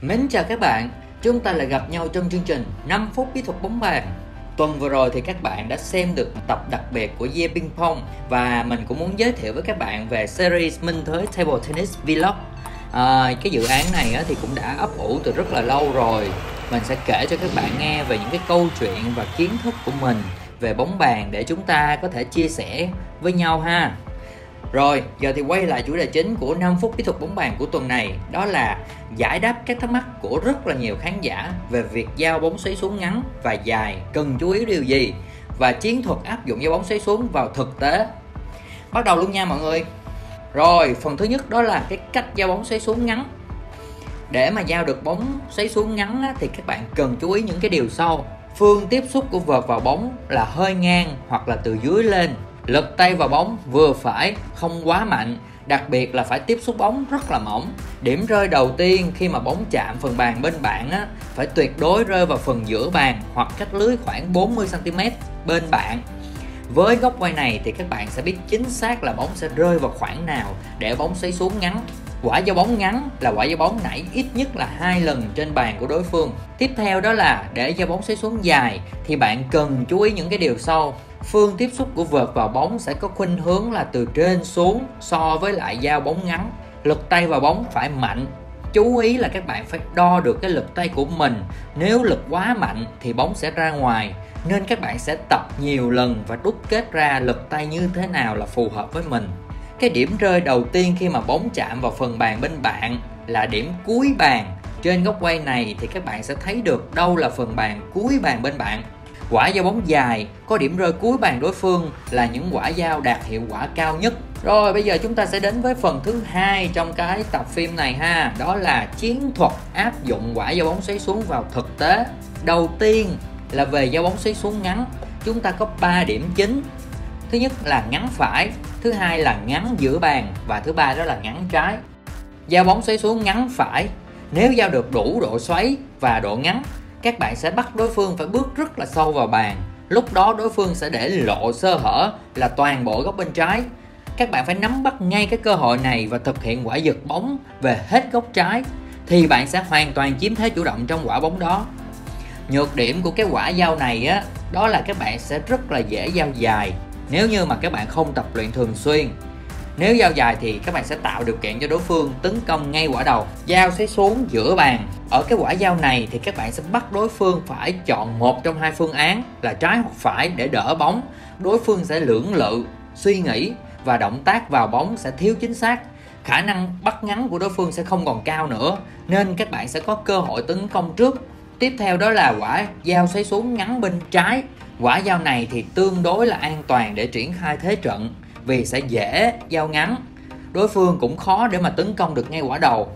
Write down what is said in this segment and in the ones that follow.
Mến chào các bạn, chúng ta lại gặp nhau trong chương trình 5 phút bí thuật bóng bàn. Tuần vừa rồi thì các bạn đã xem được tập đặc biệt của Yeah Ping Pong và mình cũng muốn giới thiệu với các bạn về series Minh Thới Table Tennis Vlog. Cái dự án này thì cũng đã ấp ủ từ rất là lâu rồi. Mình sẽ kể cho các bạn nghe về những cái câu chuyện và kiến thức của mình về bóng bàn để chúng ta có thể chia sẻ với nhau ha. Rồi, giờ thì quay lại chủ đề chính của 5 phút kỹ thuật bóng bàn của tuần này. Đó là giải đáp các thắc mắc của rất là nhiều khán giả về việc giao bóng xoáy xuống ngắn và dài cần chú ý điều gì, và chiến thuật áp dụng giao bóng xoáy xuống vào thực tế. Bắt đầu luôn nha mọi người. Rồi, phần thứ nhất đó là cái cách giao bóng xoáy xuống ngắn. Để mà giao được bóng xoáy xuống ngắn thì các bạn cần chú ý những cái điều sau. Phương tiếp xúc của vợt vào bóng là hơi ngang hoặc là từ dưới lên. Lực tay vào bóng vừa phải, không quá mạnh, đặc biệt là phải tiếp xúc bóng rất là mỏng. Điểm rơi đầu tiên khi mà bóng chạm phần bàn bên bạn phải tuyệt đối rơi vào phần giữa bàn hoặc cách lưới khoảng 40 cm bên bạn. Với góc quay này thì các bạn sẽ biết chính xác là bóng sẽ rơi vào khoảng nào để bóng xoáy xuống ngắn. Quả giao bóng ngắn là quả giao bóng nảy ít nhất là 2 lần trên bàn của đối phương. Tiếp theo đó là để giao bóng xoáy xuống dài thì bạn cần chú ý những cái điều sau. Phương tiếp xúc của vợt vào bóng sẽ có khuynh hướng là từ trên xuống so với lại giao bóng ngắn. Lực tay vào bóng phải mạnh. Chú ý là các bạn phải đo được cái lực tay của mình. Nếu lực quá mạnh thì bóng sẽ ra ngoài, nên các bạn sẽ tập nhiều lần và đúc kết ra lực tay như thế nào là phù hợp với mình. Cái điểm rơi đầu tiên khi mà bóng chạm vào phần bàn bên bạn là điểm cuối bàn. Trên góc quay này thì các bạn sẽ thấy được đâu là phần bàn cuối bàn bên bạn. Quả giao bóng dài có điểm rơi cuối bàn đối phương là những quả giao đạt hiệu quả cao nhất. Rồi bây giờ chúng ta sẽ đến với phần thứ hai trong cái tập phim này ha. Đó là chiến thuật áp dụng quả giao bóng xoáy xuống vào thực tế. Đầu tiên là về giao bóng xoáy xuống ngắn. Chúng ta có 3 điểm chính. Thứ nhất là ngắn phải, thứ hai là ngắn giữa bàn và thứ ba đó là ngắn trái. Giao bóng xoáy xuống ngắn phải, nếu giao được đủ độ xoáy và độ ngắn, các bạn sẽ bắt đối phương phải bước rất là sâu vào bàn. Lúc đó đối phương sẽ để lộ sơ hở là toàn bộ góc bên trái. Các bạn phải nắm bắt ngay cái cơ hội này và thực hiện quả giật bóng về hết góc trái, thì bạn sẽ hoàn toàn chiếm thế chủ động trong quả bóng đó. Nhược điểm của cái quả giao này đó là các bạn sẽ rất là dễ giao dài nếu như mà các bạn không tập luyện thường xuyên. Nếu giao dài thì các bạn sẽ tạo điều kiện cho đối phương tấn công ngay quả đầu. Giao xoáy xuống giữa bàn. Ở cái quả giao này thì các bạn sẽ bắt đối phương phải chọn một trong hai phương án là trái hoặc phải để đỡ bóng. Đối phương sẽ lưỡng lự, suy nghĩ và động tác vào bóng sẽ thiếu chính xác. Khả năng bắt ngắn của đối phương sẽ không còn cao nữa, nên các bạn sẽ có cơ hội tấn công trước. Tiếp theo đó là quả giao xoáy xuống ngắn bên trái. Quả giao này thì tương đối là an toàn để triển khai thế trận, vì sẽ dễ giao ngắn. Đối phương cũng khó để mà tấn công được ngay quả đầu.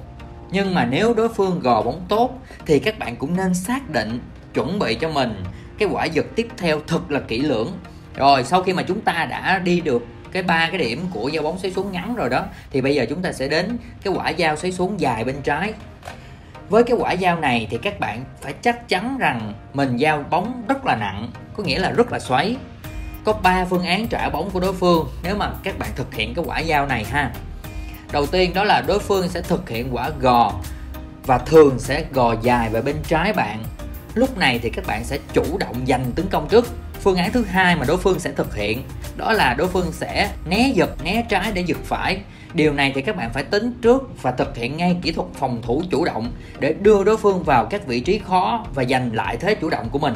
Nhưng mà nếu đối phương gò bóng tốt thì các bạn cũng nên xác định, chuẩn bị cho mình cái quả giật tiếp theo thật là kỹ lưỡng. Rồi sau khi mà chúng ta đã đi được ba cái điểm của giao bóng xoáy xuống ngắn rồi đó, thì bây giờ chúng ta sẽ đến cái quả giao xoáy xuống dài bên trái. Với cái quả giao này thì các bạn phải chắc chắn rằng mình giao bóng rất là nặng, có nghĩa là rất là xoáy. Có 3 phương án trả bóng của đối phương nếu mà các bạn thực hiện cái quả giao này ha. Đầu tiên đó là đối phương sẽ thực hiện quả gò và thường sẽ gò dài về bên trái bạn. Lúc này thì các bạn sẽ chủ động giành tấn công trước. Phương án thứ hai mà đối phương sẽ thực hiện đó là đối phương sẽ né giật, né trái để giật phải. Điều này thì các bạn phải tính trước và thực hiện ngay kỹ thuật phòng thủ chủ động để đưa đối phương vào các vị trí khó và giành lại thế chủ động của mình.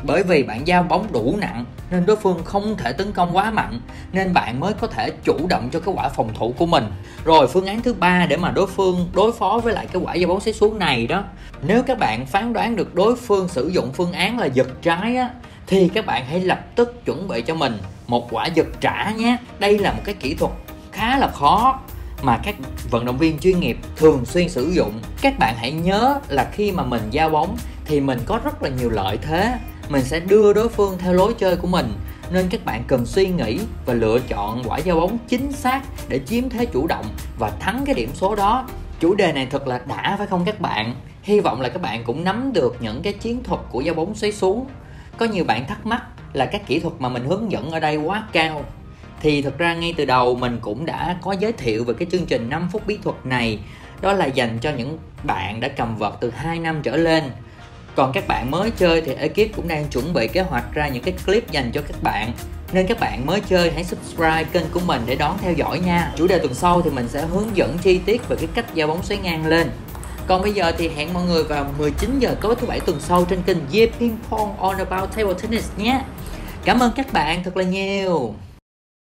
Bởi vì bạn giao bóng đủ nặng nên đối phương không thể tấn công quá mạnh, nên bạn mới có thể chủ động cho cái quả phòng thủ của mình. Rồi phương án thứ ba để mà đối phương đối phó với lại cái quả giao bóng xoáy xuống này đó, nếu các bạn phán đoán được đối phương sử dụng phương án là giật trái thì các bạn hãy lập tức chuẩn bị cho mình một quả giật trả nhé. Đây là một cái kỹ thuật khá là khó mà các vận động viên chuyên nghiệp thường xuyên sử dụng. Các bạn hãy nhớ là khi mà mình giao bóng thì mình có rất là nhiều lợi thế, mình sẽ đưa đối phương theo lối chơi của mình, nên các bạn cần suy nghĩ và lựa chọn quả giao bóng chính xác để chiếm thế chủ động và thắng cái điểm số đó. Chủ đề này thật là đã phải không các bạn? Hy vọng là các bạn cũng nắm được những cái chiến thuật của giao bóng xoáy xuống. Có nhiều bạn thắc mắc là các kỹ thuật mà mình hướng dẫn ở đây quá cao. Thì thực ra ngay từ đầu mình cũng đã có giới thiệu về cái chương trình 5 phút bí thuật này đó là dành cho những bạn đã cầm vợt từ 2 năm trở lên. Còn các bạn mới chơi thì ekip cũng đang chuẩn bị kế hoạch ra những cái clip dành cho các bạn. Nên các bạn mới chơi hãy subscribe kênh của mình để đón theo dõi nha. Chủ đề tuần sau thì mình sẽ hướng dẫn chi tiết về cái cách giao bóng xoáy ngang lên. Còn bây giờ thì hẹn mọi người vào 19 giờ tối thứ Bảy tuần sau trên kênh Yeah Ping Pong All About Table Tennis nhé. Cảm ơn các bạn thật là nhiều.